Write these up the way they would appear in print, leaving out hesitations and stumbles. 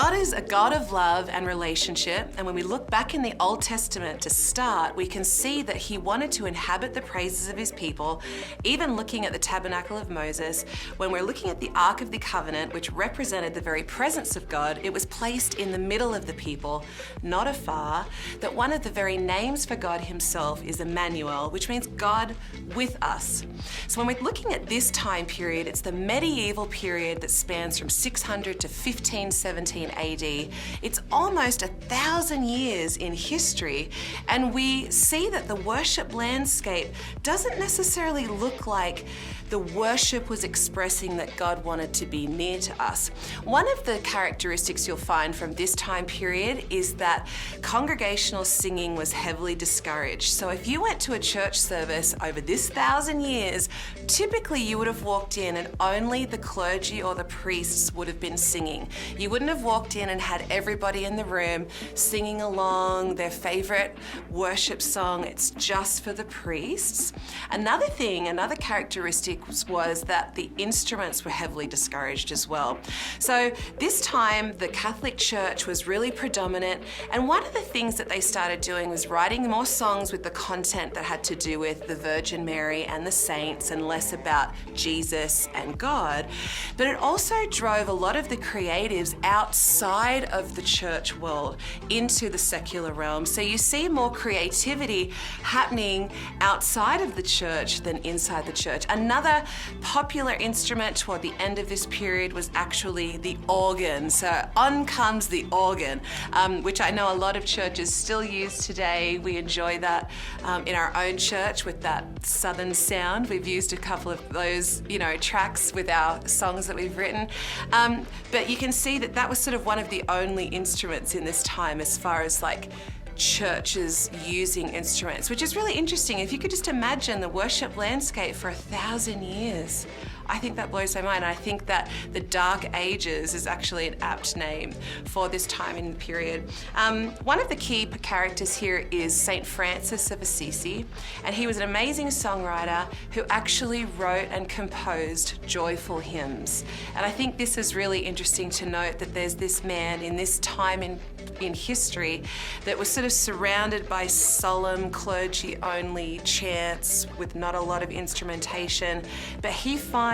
God is a God of love and relationship, and when we look back in the Old Testament to start, we can see that he wanted to inhabit the praises of his people. Even looking at the tabernacle of Moses, when we're looking at the Ark of the Covenant, which represented the very presence of God, it was placed in the middle of the people, not afar. That one of the very names for God himself is Emmanuel, which means God with us. So when we're looking at this time period, it's the medieval period that spans from 600 to 1517 AD. It's almost 1,000 years in history, and we see that the worship landscape doesn't necessarily look like the worship was expressing that God wanted to be near to us. One of the characteristics you'll find from this time period is that congregational singing was heavily discouraged. So if you went to a church service over this 1,000 years, typically you would have walked in and only the clergy or the priests would have been singing. You wouldn't have walked in and had everybody in the room singing along their favorite worship song. It's just for the priests. Another characteristic was that the instruments were heavily discouraged as well. So this time the Catholic Church was really predominant, and one of the things that they started doing was writing more songs with the content that had to do with the Virgin Mary and the saints and less about Jesus and God. But it also drove a lot of the creatives outside of the church world into the secular realm. So you see more creativity happening outside of the church than inside the church. Another popular instrument toward the end of this period was actually the organ. So on comes the organ, which I know a lot of churches still use today. We enjoy that in our own church with that southern sound. We've used a couple of those, tracks with our songs that we've written. But you can see that that was sort of one of the only instruments in this time as far as churches using instruments, which is really interesting. If you could just imagine the worship landscape for 1,000 years, I think that blows my mind. I think that the Dark Ages is actually an apt name for this time in the period. One of the key characters here is Saint Francis of Assisi, and he was an amazing songwriter who actually wrote and composed joyful hymns. And I think this is really interesting to note that there's this man in this time in history that was sort of surrounded by solemn clergy-only chants with not a lot of instrumentation, but he finds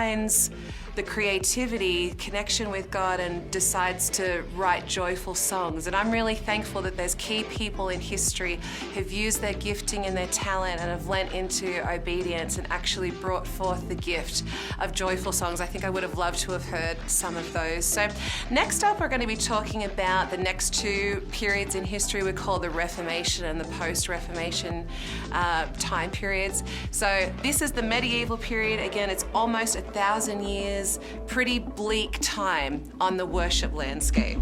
the creativity, connection with God, and decides to write joyful songs. And I'm really thankful that there's key people in history who've used their gifting and their talent and have lent into obedience and actually brought forth the gift of joyful songs. I think I would have loved to have heard some of those. So next up, we're going to be talking about the next two periods in history we call the Reformation and the post-Reformation time periods. So this is the medieval period. Again, it's almost 1,000 years. Pretty bleak time on the worship landscape.